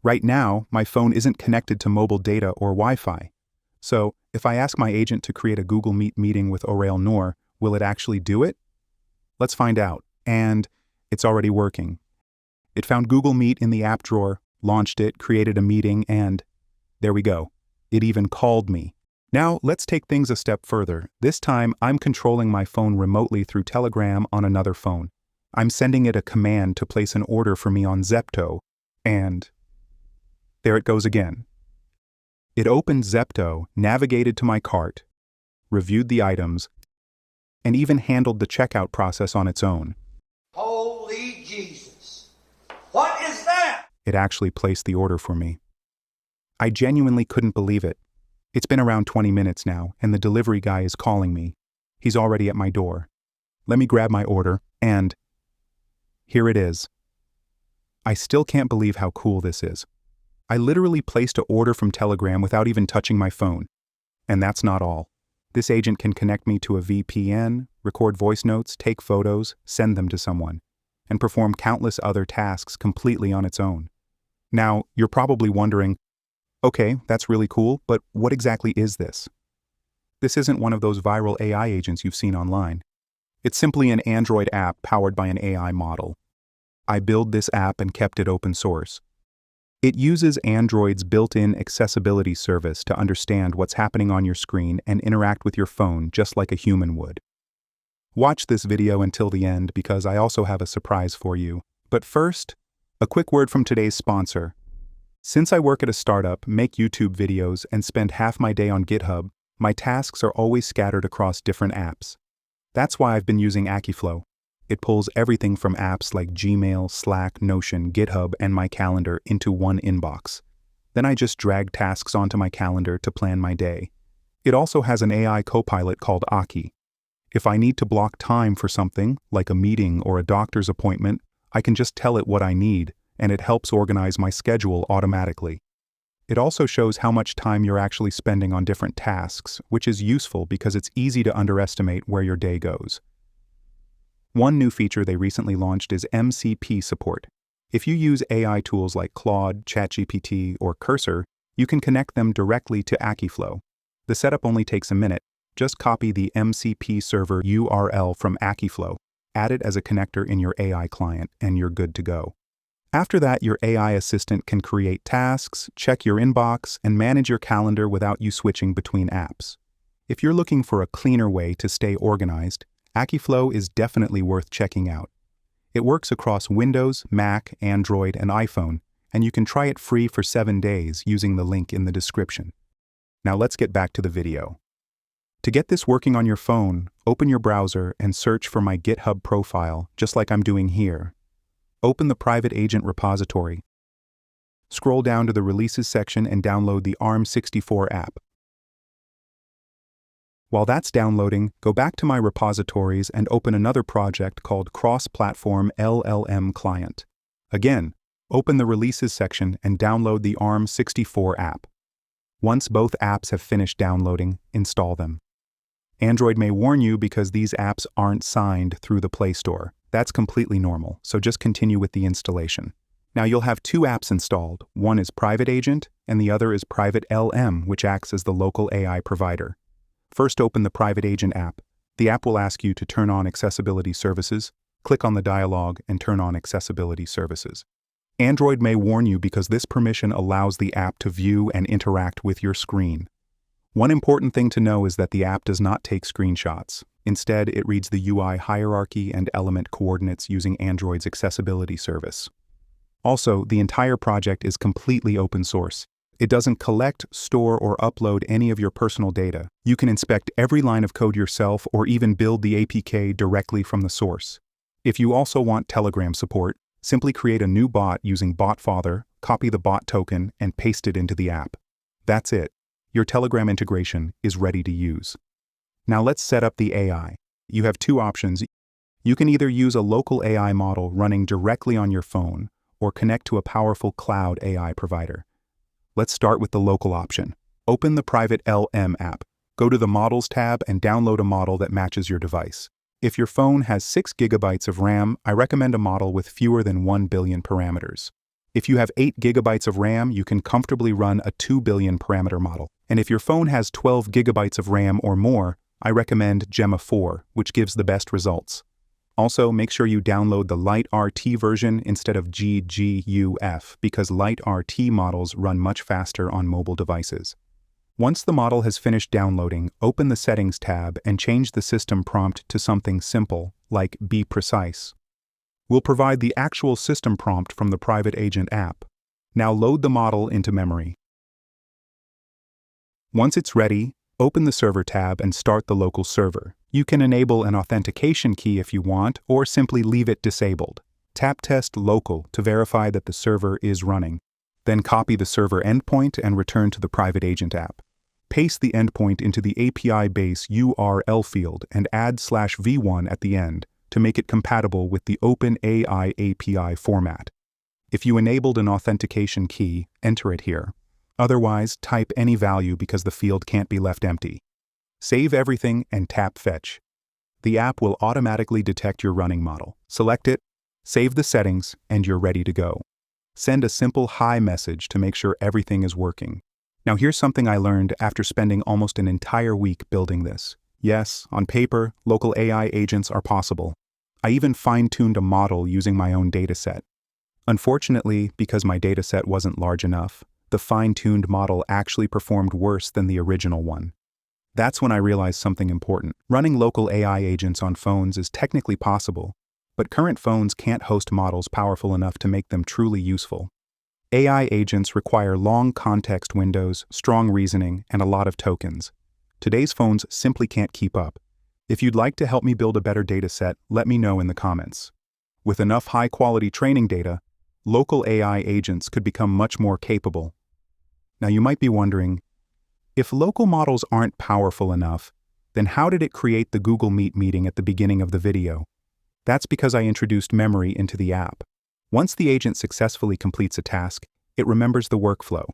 Right now, my phone isn't connected to mobile data or Wi-Fi. So, if I ask my agent to create a Google Meet meeting with orailnoor, will it actually do it? Let's find out. And it's already working. It found Google Meet in the app drawer, launched it, created a meeting, and there we go. It even called me. Now, let's take things a step further. This time, I'm controlling my phone remotely through Telegram on another phone. I'm sending it a command to place an order for me on Zepto, and there it goes again. It opened Zepto, navigated to my cart, reviewed the items, and even handled the checkout process on its own. Holy Jesus! What is that? It actually placed the order for me. I genuinely couldn't believe it. It's been around 20 minutes now, and the delivery guy is calling me. He's already at my door. Let me grab my order, and here it is. I still can't believe how cool this is. I literally placed an order from Telegram without even touching my phone. And that's not all. This agent can connect me to a VPN, record voice notes, take photos, send them to someone, and perform countless other tasks completely on its own. Now, you're probably wondering, okay, that's really cool, but what exactly is this? This isn't one of those viral AI agents you've seen online. It's simply an Android app powered by an AI model. I built this app and kept it open source. It uses Android's built-in accessibility service to understand what's happening on your screen and interact with your phone just like a human would. Watch this video until the end because I also have a surprise for you. But first, a quick word from today's sponsor. Since I work at a startup, make YouTube videos, and spend half my day on GitHub, my tasks are always scattered across different apps. That's why I've been using Akiflow. It pulls everything from apps like Gmail, Slack, Notion, GitHub, and my calendar into one inbox. Then I just drag tasks onto my calendar to plan my day. It also has an AI copilot called Aki. If I need to block time for something, like a meeting or a doctor's appointment, I can just tell it what I need, and it helps organize my schedule automatically. It also shows how much time you're actually spending on different tasks, which is useful because it's easy to underestimate where your day goes. One new feature they recently launched is MCP support. If you use AI tools like Claude, ChatGPT, or Cursor, you can connect them directly to Akiflow. The setup only takes a minute. Just copy the MCP server URL from Akiflow, add it as a connector in your AI client, and you're good to go. After that, your AI assistant can create tasks, check your inbox, and manage your calendar without you switching between apps. If you're looking for a cleaner way to stay organized, Akiflow is definitely worth checking out. It works across Windows, Mac, Android, and iPhone, and you can try it free for 7 days using the link in the description. Now let's get back to the video. To get this working on your phone, open your browser and search for my GitHub profile, just like I'm doing here. Open the private agent repository. Scroll down to the releases section and download the ARM64 app. While that's downloading, go back to my repositories and open another project called Cross-Platform LLM Client. Again, open the releases section and download the ARM64 app. Once both apps have finished downloading, install them. Android may warn you because these apps aren't signed through the Play Store. That's completely normal, so just continue with the installation. Now you'll have two apps installed. One is Private Agent, and the other is PrivateLM, which acts as the local AI provider. First, open the Private Agent app. The app will ask you to turn on accessibility services. Click on the dialog and turn on accessibility services. Android may warn you because this permission allows the app to view and interact with your screen. One important thing to know is that the app does not take screenshots. Instead, it reads the UI hierarchy and element coordinates using Android's accessibility service. Also, the entire project is completely open source. It doesn't collect, store, or upload any of your personal data. You can inspect every line of code yourself or even build the APK directly from the source. If you also want Telegram support, simply create a new bot using BotFather, copy the bot token, and paste it into the app. That's it. Your Telegram integration is ready to use. Now let's set up the AI. You have two options. You can either use a local AI model running directly on your phone or connect to a powerful cloud AI provider. Let's start with the local option. Open the PrivateLM app. Go to the Models tab and download a model that matches your device. If your phone has 6 GB of RAM, I recommend a model with fewer than 1 billion parameters. If you have 8 gigabytes of RAM, you can comfortably run a 2 billion parameter model. And if your phone has 12 gigabytes of RAM or more, I recommend Gemma 4, which gives the best results. Also, make sure you download the Lite RT version instead of GGUF because Lite RT models run much faster on mobile devices. Once the model has finished downloading, open the Settings tab and change the system prompt to something simple, like Be Precise. We'll provide the actual system prompt from the Private Agent app. Now load the model into memory. Once it's ready, open the Server tab and start the local server. You can enable an authentication key if you want, or simply leave it disabled. Tap Test Local to verify that the server is running. Then copy the server endpoint and return to the Private Agent app. Paste the endpoint into the API base URL field and add /v1 at the end to make it compatible with the OpenAI API format. If you enabled an authentication key, enter it here. Otherwise, type any value because the field can't be left empty. Save everything and tap Fetch. The app will automatically detect your running model. Select it, save the settings, and you're ready to go. Send a simple hi message to make sure everything is working. Now here's something I learned after spending almost an entire week building this. Yes, on paper, local AI agents are possible. I even fine-tuned a model using my own dataset. Unfortunately, because my dataset wasn't large enough, the fine-tuned model actually performed worse than the original one. That's when I realized something important. Running local AI agents on phones is technically possible, but current phones can't host models powerful enough to make them truly useful. AI agents require long context windows, strong reasoning, and a lot of tokens. Today's phones simply can't keep up. If you'd like to help me build a better dataset, let me know in the comments. With enough high-quality training data, local AI agents could become much more capable. Now you might be wondering, if local models aren't powerful enough, then how did it create the Google Meet meeting at the beginning of the video? That's because I introduced memory into the app. Once the agent successfully completes a task, it remembers the workflow.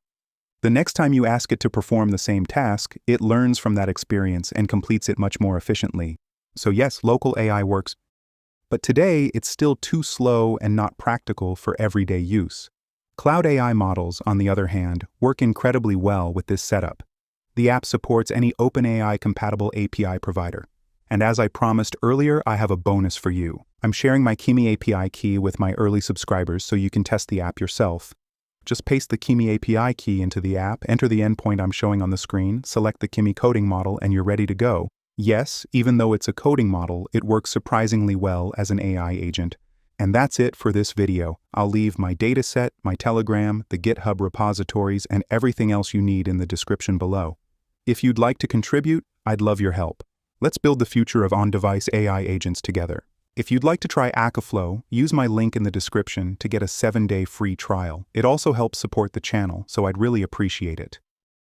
The next time you ask it to perform the same task, it learns from that experience and completes it much more efficiently. So yes, local AI works, but today it's still too slow and not practical for everyday use. Cloud AI models, on the other hand, work incredibly well with this setup. The app supports any OpenAI-compatible API provider. And as I promised earlier, I have a bonus for you. I'm sharing my Kimi API Key with my early subscribers so you can test the app yourself. Just paste the Kimi API Key into the app, enter the endpoint I'm showing on the screen, select the Kimi coding model, and you're ready to go. Yes, even though it's a coding model, it works surprisingly well as an AI agent. And that's it for this video. I'll leave my dataset, my Telegram, the GitHub repositories, and everything else you need in the description below. If you'd like to contribute, I'd love your help. Let's build the future of on-device AI agents together. If you'd like to try Akaflow, use my link in the description to get a 7-day free trial. It also helps support the channel, so I'd really appreciate it.